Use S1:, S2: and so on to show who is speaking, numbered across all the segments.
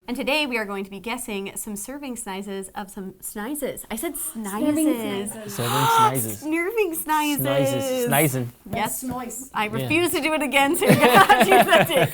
S1: And today we are going to be guessing some serving sizes of some snizes. I said snizes.
S2: Serving snizes.
S1: Snurving snizes.
S2: Snizes. Snizen.
S1: Yes.
S3: Snoise.
S1: I refuse to do it again, so you're going to have to use that tape.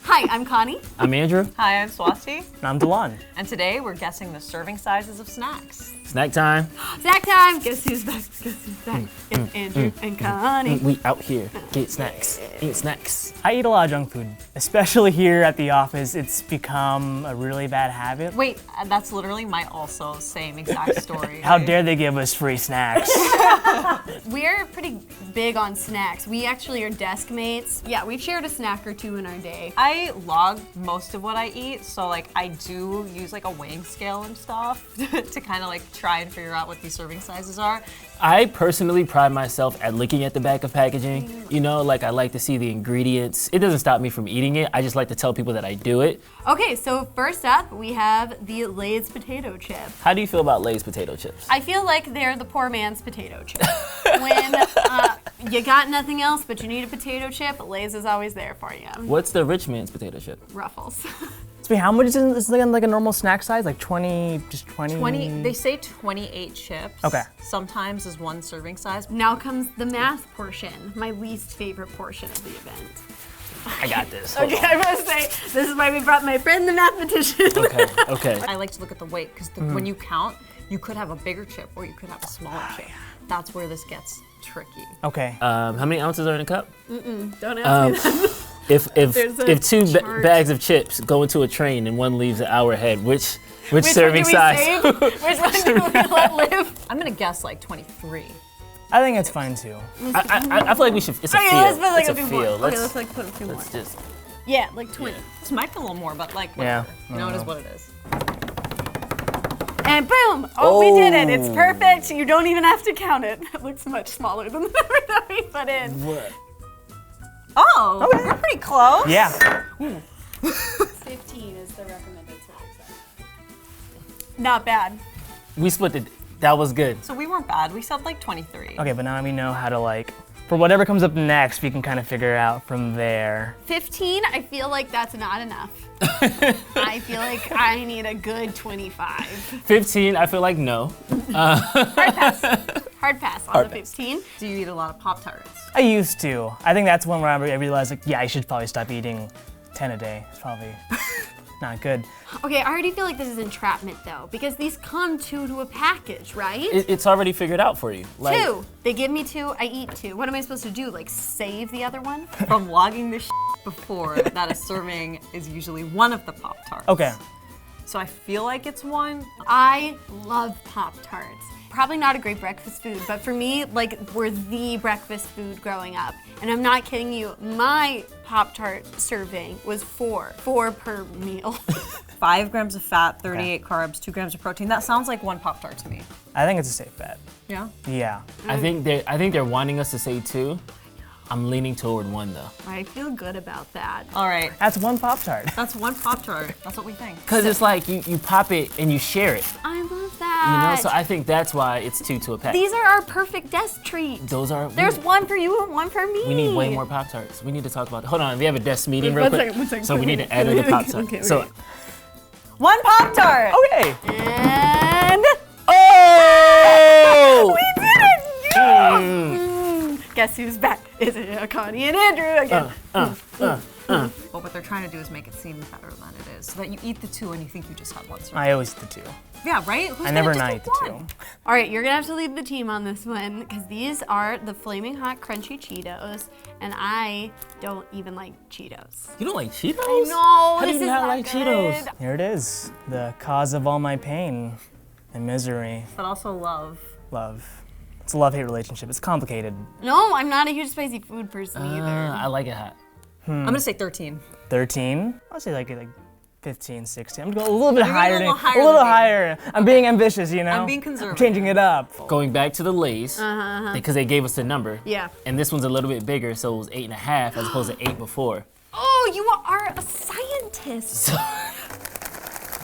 S1: Hi, I'm Connie.
S2: I'm Andrew.
S4: Hi, I'm Swasti.
S5: And I'm Dewan.
S4: And today we're guessing the serving sizes of snacks.
S2: Snack time.
S1: Snack time. Guess who's back? Guess who's back? It's Andrew and Connie.
S2: We out here. Get snacks. Eat snacks.
S5: I eat a lot of junk food, especially here at the office. It's become a really bad habit.
S4: Wait, that's literally my also same exact story.
S5: How dare they give us free snacks?
S1: We're pretty big on snacks. We actually are desk mates. Yeah, we've shared a snack or two in our day.
S4: I log most of what I eat, so like I do use like a weighing scale and stuff to kind of like try and figure out what these serving sizes are.
S2: I personally pride myself at looking at the back of packaging. You know, like I like to see the ingredients. It doesn't stop me from eating it. I just like to tell people that I do it.
S1: Okay, so first up, we have the Lay's potato chip.
S2: How do you feel about Lay's potato chips?
S1: I feel like they're the poor man's potato chip. When you got nothing else but you need a potato chip, Lay's is always there for you.
S2: What's the rich man's potato chip?
S1: Ruffles.
S5: Wait, how much is it? Is it like a normal snack size? Like 20, just 20?
S4: 20, they say 28 chips.
S5: Okay.
S4: Sometimes is one serving size.
S1: Now comes the math portion, my least favorite portion of the event.
S2: I got this. Hold
S1: Okay, I'm gonna say, this is why we brought my friend the mathematrician.
S2: Okay.
S4: I like to look at the weight because when you count, you could have a bigger chip or you could have a smaller chip. That's where this gets tricky.
S5: Okay.
S2: How many ounces are in a cup?
S1: Don't ask me that.
S2: If two bags of chips go into a train and one leaves an hour ahead, which serving size?
S1: Save? Which one do we let live?
S4: I'm gonna guess like 23.
S5: I think it's fine too.
S2: I feel like we should. It's a
S1: Okay,
S2: feel.
S1: let's put like
S2: It's
S1: a
S2: a
S1: few more.
S2: feel.
S1: Okay, let's like put a few more.
S2: Let's just.
S1: Yeah, like 20.
S4: This might be a little more, but like whatever. You know, it is what it is.
S1: And boom! Oh, we did it. It's perfect. You don't even have to count it. It looks much smaller than the number that we put in.
S2: What?
S4: Oh, we're pretty close.
S5: Yeah.
S1: 15 is the recommended serving size. Not bad.
S2: We split it. That was good.
S4: So we weren't bad. We said like 23.
S5: Okay, but now we know how to like, for whatever comes up next, we can kind of figure out from there.
S1: 15, I feel like that's not enough. I feel like I need a good 25.
S2: 15, I feel like no.
S1: Hard pass on the 15.
S4: Do you eat a lot of Pop-Tarts?
S5: I used to. I think that's one where I realized like, yeah, I should probably stop eating 10 a day. It's probably not good.
S1: Okay, I already feel like this is entrapment though, because these come two to a package, right?
S2: It's already figured out for you. Like,
S1: Two. They give me two, I eat two. What am I supposed to do? Like save the other one?
S4: From logging this before, that a serving is usually one of the Pop-Tarts.
S5: Okay.
S4: So I feel like it's one.
S1: I love Pop-Tarts. Probably not a great breakfast food, but for me, like, were the breakfast food growing up. And I'm not kidding you, my Pop-Tart serving was four per meal.
S4: 5 grams of fat, 38 carbs, 2 grams of protein. That sounds like one Pop-Tart to me.
S5: I think it's a safe bet.
S4: Yeah?
S5: Yeah.
S2: I think they're wanting us to say 2. I'm leaning toward 1 though.
S1: I feel good about that.
S4: All right.
S5: That's one Pop-Tart.
S4: That's one Pop-Tart. That's what we think.
S2: Cause it's like you pop it and you share it.
S1: I love
S2: You
S1: that.
S2: know, so I think that's why it's 2 to a pack.
S1: These are our perfect desk treats.
S2: Those are.
S1: There's one for you and one for me.
S2: We need way more Pop-Tarts. We need to talk about. Hold on, we have a desk meeting real
S1: One
S2: quick.
S1: second, one second.
S2: So we need to add in the Pop-Tart.
S1: Okay.
S2: So.
S4: One Pop-Tart!
S5: Okay.
S1: And
S2: Oh!
S1: we did it! Yeah! Guess who's back? Is it Connie and Andrew again?
S4: But what they're trying to do is make it seem better than it is. So that you eat the 2 and you think you just had one serving.
S5: I always eat the 2.
S4: Yeah, right? Who's
S5: I never
S4: gonna
S5: not
S4: just
S5: eat
S4: eat
S5: the
S4: one?
S5: 2.
S1: All right, you're gonna have to lead the team on this one because these are the Flaming Hot Crunchy Cheetos, and I don't even like Cheetos.
S2: You don't like Cheetos?
S1: I know,
S2: How do
S1: this
S2: you
S1: is
S2: not
S1: not
S2: like
S1: good.
S2: Cheetos?
S5: Here it is. The cause of all my pain and misery.
S4: But also love.
S5: Love. It's a love-hate relationship. It's complicated.
S1: No, I'm not a huge spicy food person either.
S2: I like it hot.
S4: I'm gonna say 13.
S5: 13? I'll say like 15, 16. I'm going a little bit
S4: You're
S5: higher.
S4: going a little higher
S5: a little
S4: than me.
S5: higher. I'm being ambitious, you know?
S4: I'm being conservative.
S5: Changing it up.
S2: Going back to the Lay's, because they gave us the number.
S1: Yeah.
S2: And this one's a little bit bigger, so it was 8.5 as opposed to 8 before.
S1: Oh, you are a scientist.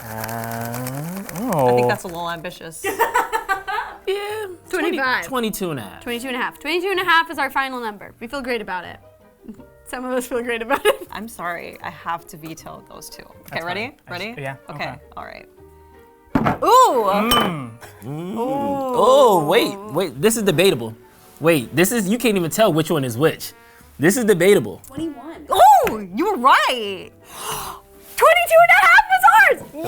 S4: I think that's a little ambitious.
S1: Yeah, 25.
S2: 22 and a half.
S1: 22 and a half. 22 and a half is our final number. We feel great about it. Some of us feel great about it.
S4: I'm sorry, I have to veto those two. Okay,
S5: That's
S4: ready?
S5: fine.
S4: Ready?
S5: Yeah,
S4: Okay,
S5: okay.
S4: all right. Ooh!
S2: Oh, wait. This is debatable. Wait, you can't even tell which one is which. This is debatable.
S1: 21.
S4: Oh, you were right.
S1: 22 and a half was ours!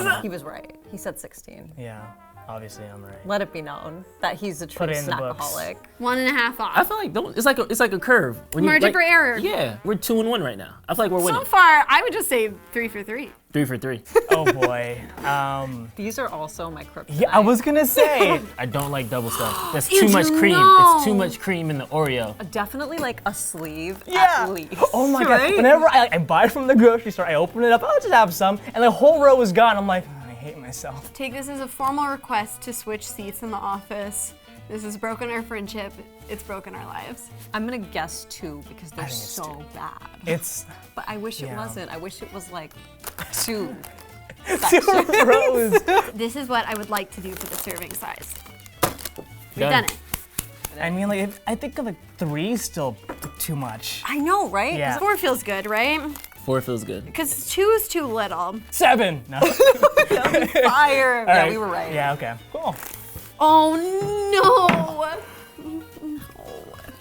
S1: Yes!
S4: He was right. He said 16.
S5: Yeah, obviously I'm right.
S4: Let it be known that he's a true
S5: Put it in the books.
S4: snackaholic.
S1: 1.5 off.
S2: I feel like it's like a curve. When
S1: Margin for error.
S2: Yeah, we're 2-1 right now. I feel like we're winning.
S1: So far, I would just say 3 for 3.
S2: 3 for 3.
S5: Oh boy.
S4: These are also my kryptonite.
S5: Yeah, I was gonna say.
S2: I don't like double stuff. That's
S1: Andrew,
S2: too much cream.
S1: no.
S2: It's too much cream in the Oreo.
S4: Definitely like a sleeve
S5: Yeah.
S4: at least.
S5: Oh my
S4: right?
S5: god. Whenever I buy it from the grocery store, I open it up, I'll just have some, and the whole row is gone. I'm like, oh, I hate myself.
S1: Take this as a formal request to switch seats in the office. This has broken our friendship. It's broken our lives.
S4: I'm gonna guess 2 because they're
S5: think it's
S4: so bad.
S5: It's
S4: But I wish it
S5: Yeah.
S4: wasn't. I wish it was like 2.
S5: 2 rows.
S1: This is what I would like to do for the serving size. We've
S2: Done.
S1: done it.
S5: I mean, like, I think of like 3 is still too much.
S4: I know, right?
S5: Yeah.
S1: 4 feels good, right?
S2: 4 feels good.
S1: Because 2 is too little.
S5: 7. No.
S4: Fire.
S5: All
S4: Yeah,
S5: right.
S4: we were right.
S5: Yeah. Okay. Cool.
S1: Oh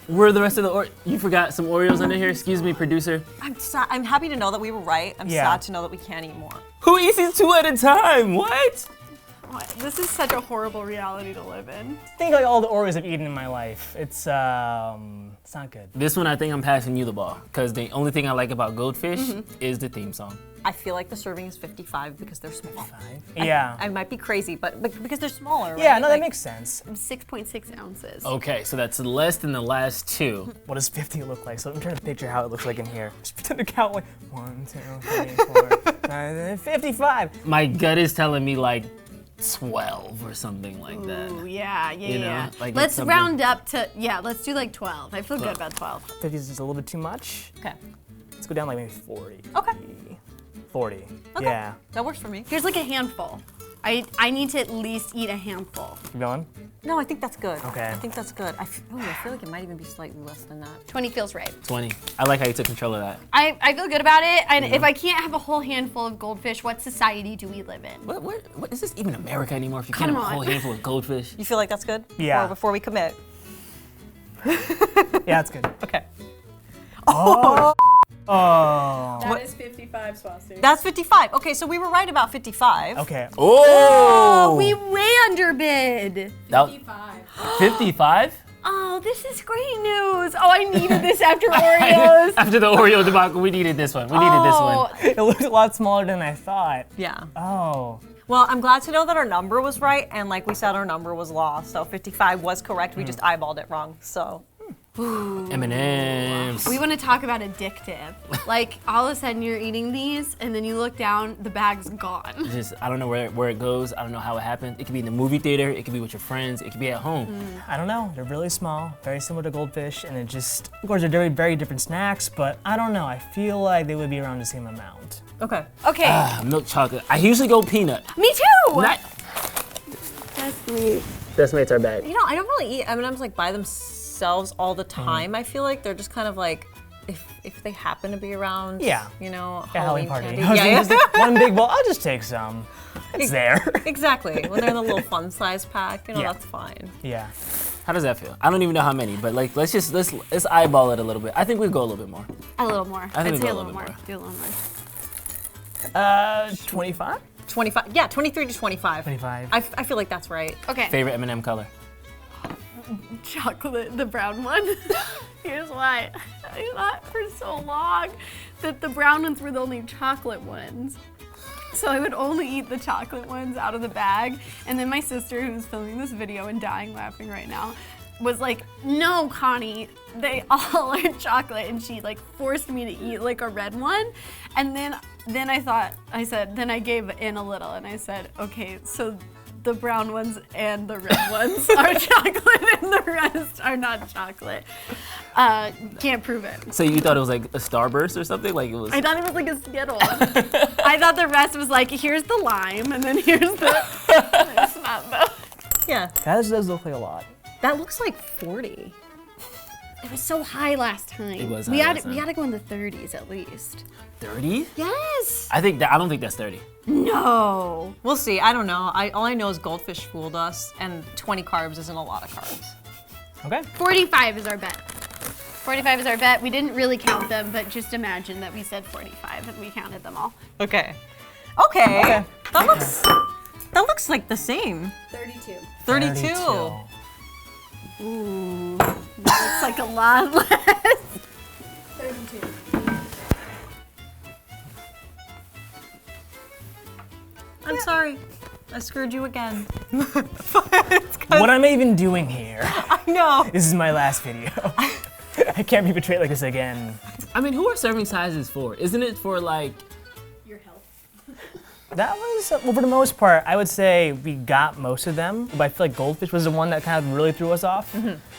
S2: Where are the rest of the You forgot some Oreos under here? Excuse me, producer.
S4: I'm happy to know that we were right. I'm
S5: Yeah.
S4: sad to know that we can't eat more.
S2: Who eats these 2 at a time? What?
S1: no! This is such a horrible reality to live in.
S5: Think like all the Oreos I've eaten in my life. It's not good.
S2: This one, I think I'm passing you the ball. Because the only thing I like about Goldfish is the theme song.
S4: I feel like the serving is 55 because they're small.
S5: Yeah.
S4: I might be crazy, but because they're smaller,
S5: Yeah.
S4: right?
S5: No,
S4: Like,
S5: that makes sense.
S1: 6.6 ounces.
S2: Okay, so that's less than the last 2.
S5: What does 50 look like? So I'm trying to picture how it looks like in here. Just pretend to count like 1, 2, 3, 4, 5, 55.
S2: My gut is telling me like 12 or something like that.
S1: Ooh, yeah.
S2: You know, like
S1: let's
S2: it's something-
S1: round up to, let's do like 12. I feel good about 12.
S5: 50 is just a little bit too much.
S4: Okay.
S5: Let's go down like maybe 40.
S4: Okay.
S5: 40.
S4: Okay.
S5: Yeah.
S4: That works for me.
S1: Here's like a handful. I need to at least eat a handful.
S5: Keep going.
S4: No, I think that's good.
S5: Okay.
S4: I think that's good. I feel like it might even be slightly less than that.
S1: 20 feels right.
S2: 20. I like how you took control of that.
S1: I feel good about it. And if I can't have a whole handful of goldfish, what society do we live in?
S2: What is this even America anymore if you
S1: Come
S2: can't have a whole
S1: on.
S2: handful of goldfish?
S4: You feel like that's good?
S5: Yeah.
S4: Before we commit.
S5: Yeah, that's good.
S4: Okay.
S5: Oh.
S1: That is 55, Swastika.
S4: That's 55. Okay, so we were right about 55.
S5: Okay.
S2: Oh!
S1: We way underbid.
S2: 55?
S1: Oh, this is great news. Oh, I needed this after Oreos.
S2: After the Oreo debacle, we needed this one. We needed this one.
S5: It looks a lot smaller than I thought.
S4: Yeah.
S5: Oh.
S4: Well, I'm glad to know that our number was right, and like we said, our number was lost. So 55 was correct. We just eyeballed it wrong. So.
S2: M&M's.
S1: We want to talk about addictive. Like, all of a sudden you're eating these, and then you look down, the bag's gone.
S2: Just, I don't know where it goes. I don't know how it happened. It could be in the movie theater. It could be with your friends. It could be at home.
S5: I don't know. They're really small, very similar to Goldfish, and it just, of course, they're very, very different snacks, but I don't know. I feel like they would be around the same amount.
S4: Okay.
S1: Okay,
S2: Milk chocolate. I usually go peanut.
S1: me too.
S2: Not,
S1: That's sweet.
S2: that's mates our bag.
S4: You know, I don't really eat M&Ms like by themselves all the time. I feel like they're just kind of like, if they happen to be around,
S5: Yeah.
S4: you know,
S5: Yeah,
S4: Halloween
S5: party.
S4: candy.
S5: I was
S4: Yeah,
S5: thinking just one big bowl. I'll just take some. It's there.
S4: exactly. When they're in the little fun size pack, you know,
S5: Yeah.
S4: that's fine.
S5: Yeah.
S2: How does that feel? I don't even know how many, but like let's eyeball it a little bit. I think we'd go a little bit more.
S1: A little more.
S2: I think
S1: I'd
S2: we
S1: say
S2: go
S1: a little more. Do a little more.
S5: 25?
S4: 25. Yeah, 23 to 25.
S5: 25.
S4: I feel like that's right.
S1: Okay.
S2: Favorite M&M color?
S1: Chocolate, the brown one. Here's why. I thought for so long that the brown ones were the only chocolate ones. So I would only eat the chocolate ones out of the bag. And then my sister, who's filming this video and dying laughing right now, was like, no, Connie, they all are chocolate. And she like forced me to eat like a red one. And then I gave in a little and I said, okay, so the brown ones and the red ones are chocolate and the rest are not chocolate. Can't prove it.
S2: So you thought it was like a Starburst or something? Like it was.
S1: I thought it was like a Skittle. I thought the rest was like, here's the lime and then here's the, it's not though.
S4: Yeah.
S5: That does look like a lot.
S4: That looks like 40.
S1: It was so high last time.
S2: It was
S1: We
S2: high
S1: had
S2: last
S1: we
S2: time.
S1: got to go in the 30s at least.
S2: 30?
S1: Yes.
S2: I don't think that's 30.
S1: No.
S4: We'll see. I don't know. All I know is Goldfish fooled us, and 20 carbs isn't a lot of carbs.
S5: Okay.
S1: 45 is our bet. 45 is our bet. We didn't really count them, but just imagine that we said 45 and we counted them all.
S4: Okay. Okay. That looks like the same.
S1: 32.
S4: 32.
S1: Ooh, that looks like a lot less. 32.
S4: I'm sorry. I screwed you again.
S5: What am I even doing here?
S4: I know.
S5: This is my last video. I can't be betrayed like this again.
S2: I mean, who are serving sizes for? Isn't it for like...
S1: Your health.
S5: That was, well, for the most part, I would say we got most of them, but I feel like Goldfish was the one that kind of really threw us off.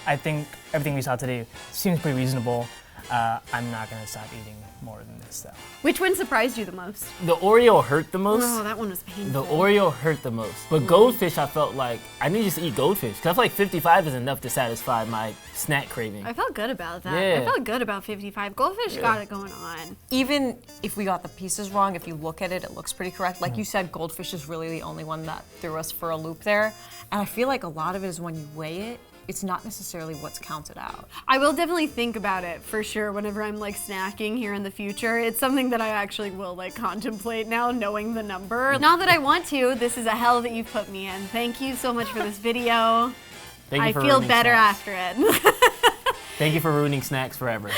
S5: I think everything we saw today seems pretty reasonable. I'm not gonna stop eating more than this though.
S1: Which one surprised you the most?
S2: The Oreo hurt the most.
S1: Oh, that one was painful.
S2: The Oreo hurt the most. But Goldfish, I felt like I need to just eat Goldfish. Because I feel like 55 is enough to satisfy my snack craving.
S1: I felt good about that.
S2: Yeah.
S1: I felt good about 55. Goldfish got it going on.
S4: Even if we got the pieces wrong, if you look at it, it looks pretty correct. Like you said, Goldfish is really the only one that threw us for a loop there. And I feel like a lot of it is when you weigh it, it's not necessarily what's counted out.
S1: I will definitely think about it for sure whenever I'm like snacking here in the future. It's something that I actually will like contemplate now, knowing the number. Not that I want to, this is a hell that you've put me in. Thank you so much for this video.
S2: Thank you
S1: I
S2: for
S1: feel
S2: ruining
S1: better
S2: snacks.
S1: after it.
S2: Thank you for ruining snacks forever.